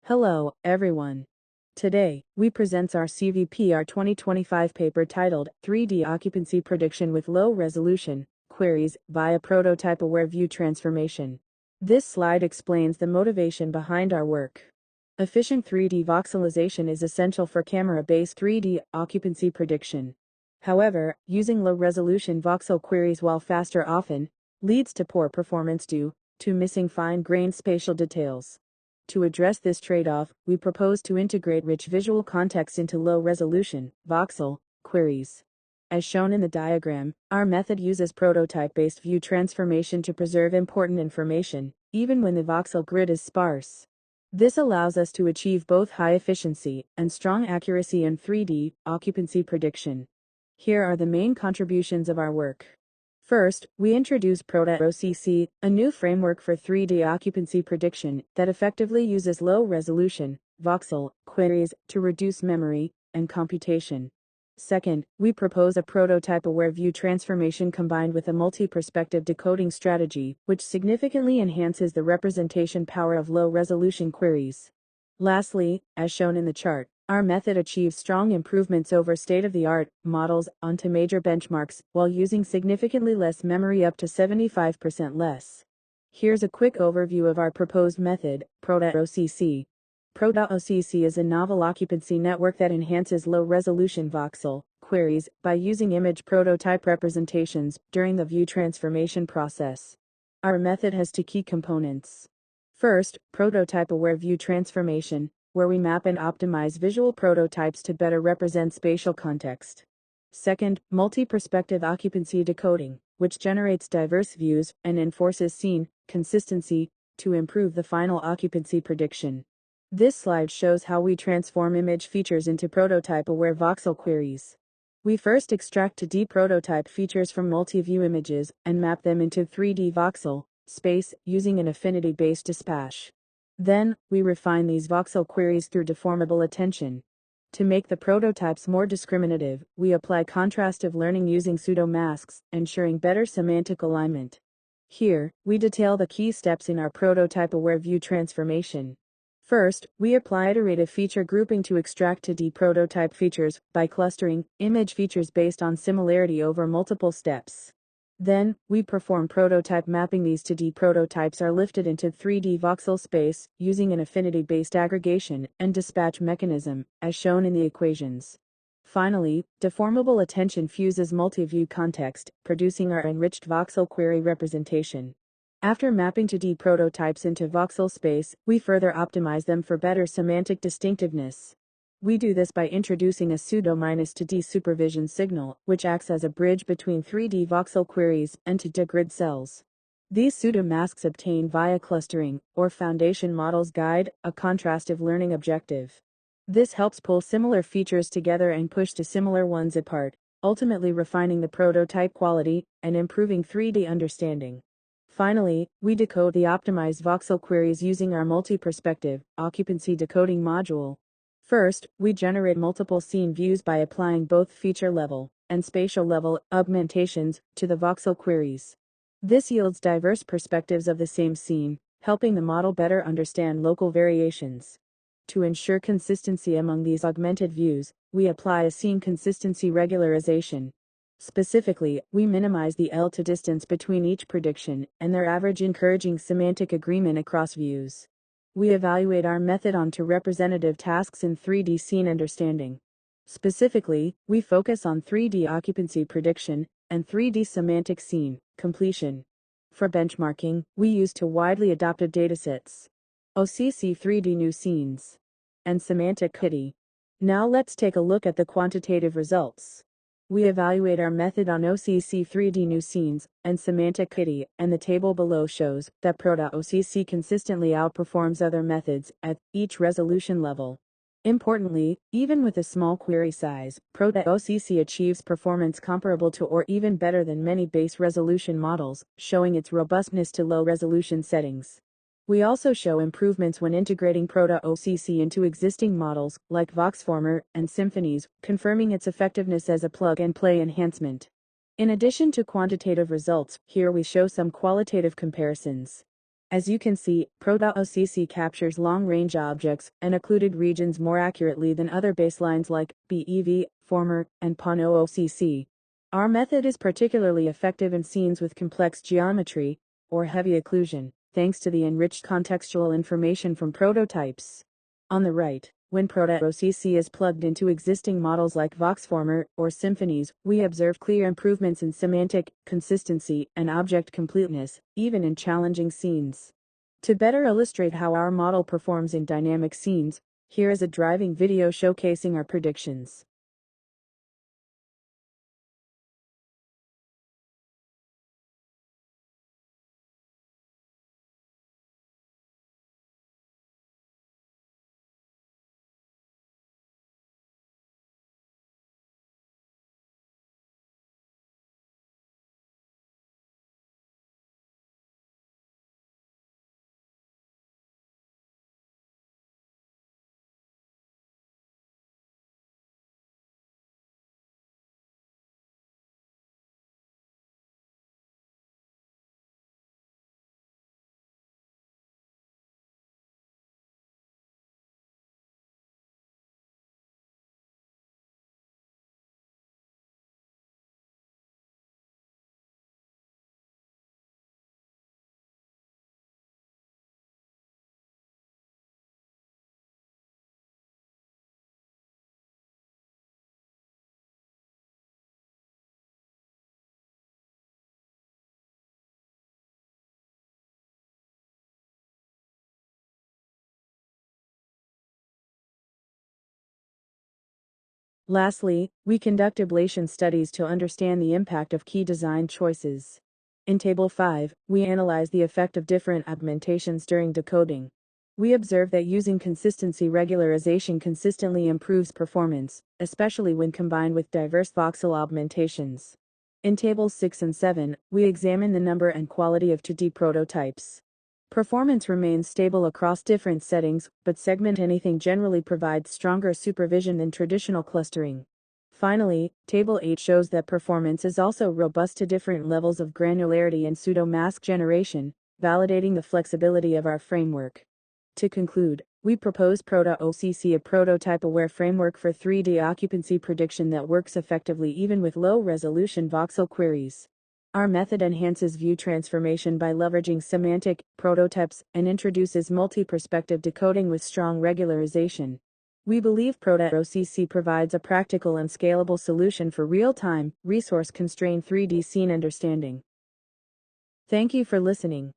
Hello, everyone. Today, we present our CVPR 2025 paper titled 3D Occupancy Prediction with Low Resolution Queries via Prototype-Aware View Transformation. This slide explains the motivation behind our work. Efficient 3D voxelization is essential for camera-based 3D occupancy prediction. However, using low-resolution voxel queries while faster often leads to poor performance due to missing fine-grained spatial details. To address this trade-off, we propose to integrate rich visual context into low-resolution, voxel, queries. As shown in the diagram, our method uses prototype-based view transformation to preserve important information, even when the voxel grid is sparse. This allows us to achieve both high efficiency and strong accuracy in 3D occupancy prediction. Here are the main contributions of our work. First, we introduce OCC, a new framework for 3D occupancy prediction that effectively uses low-resolution, voxel, queries to reduce memory and computation. Second, we propose a prototype-aware view transformation combined with a multi-perspective decoding strategy, which significantly enhances the representation power of low-resolution queries. Lastly, as shown in the chart, our method achieves strong improvements over state-of-the-art models onto major benchmarks while using significantly less memory, up to 75% less. Here's a quick overview of our proposed method, OCC. OCC is a novel occupancy network that enhances low-resolution voxel queries by using image prototype representations during the view transformation process. Our method has two key components. First, prototype-aware view transformation, where we map and optimize visual prototypes to better represent spatial context. Second, multi-perspective occupancy decoding, which generates diverse views and enforces scene consistency to improve the final occupancy prediction. This slide shows how we transform image features into prototype-aware voxel queries. We first extract 2D prototype features from multi-view images and map them into 3D voxel space using an affinity-based dispatch. Then, we refine these voxel queries through deformable attention. To make the prototypes more discriminative, we apply contrastive learning using pseudo-masks, ensuring better semantic alignment. Here, we detail the key steps in our prototype-aware view transformation. First, we apply iterative feature grouping to extract 2D prototype features by clustering image features based on similarity over multiple steps. Then, we perform prototype mapping. These 2D prototypes are lifted into 3D voxel space using an affinity-based aggregation and dispatch mechanism, as shown in the equations. Finally, deformable attention fuses multi-view context, producing our enriched voxel query representation. After mapping 2D prototypes into voxel space, we further optimize them for better semantic distinctiveness. We do this by introducing a pseudo-2D supervision signal, which acts as a bridge between 3D voxel queries and 2D grid cells. These pseudo-masks obtained via clustering, or foundation models guide, a contrastive learning objective. This helps pull similar features together and push dissimilar ones apart, ultimately refining the prototype quality and improving 3D understanding. Finally, we decode the optimized voxel queries using our multi-perspective occupancy decoding module. First, we generate multiple scene views by applying both feature-level and spatial-level augmentations to the voxel queries. This yields diverse perspectives of the same scene, helping the model better understand local variations. To ensure consistency among these augmented views, we apply a scene consistency regularization. Specifically, we minimize the L to distance between each prediction and their average, encouraging semantic agreement across views. We evaluate our method onto representative tasks in 3D scene understanding. Specifically, we focus on 3D occupancy prediction and 3D semantic scene completion. For benchmarking, we use two widely adopted datasets: OCC 3D New Scenes and Semantic Kitty. Now let's take a look at the quantitative results. We evaluate our method on OCC 3D New Scenes and Semantic Kitty, and the table below shows that OCC consistently outperforms other methods at each resolution level. Importantly, even with a small query size, OCC achieves performance comparable to or even better than many base resolution models, showing its robustness to low resolution settings. We also show improvements when integrating OCC into existing models, like VoxFormer and Symphonies, confirming its effectiveness as a plug-and-play enhancement. In addition to quantitative results, here we show some qualitative comparisons. As you can see, Pro.OCC captures long-range objects and occluded regions more accurately than other baselines like BEV, Former, and PON-OCC. Our method is particularly effective in scenes with complex geometry, or heavy occlusion, thanks to the enriched contextual information from prototypes. On the right, when Pro.OCC is plugged into existing models like VoxFormer or Symphonies, we observe clear improvements in semantic consistency and object completeness, even in challenging scenes. To better illustrate how our model performs in dynamic scenes, here is a driving video showcasing our predictions. Lastly, we conduct ablation studies to understand the impact of key design choices. In Table 5, we analyze the effect of different augmentations during decoding. We observe that using consistency regularization consistently improves performance, especially when combined with diverse voxel augmentations. In Tables 6 and 7, we examine the number and quality of 2D prototypes. Performance remains stable across different settings, but segment anything generally provides stronger supervision than traditional clustering. Finally, Table 8 shows that performance is also robust to different levels of granularity and pseudo-mask generation, validating the flexibility of our framework. To conclude, we propose Pro.OCC, a prototype-aware framework for 3D occupancy prediction that works effectively even with low-resolution voxel queries. Our method enhances view transformation by leveraging semantic prototypes and introduces multi-perspective decoding with strong regularization. We believe Pro.OCC provides a practical and scalable solution for real-time, resource-constrained 3D scene understanding. Thank you for listening.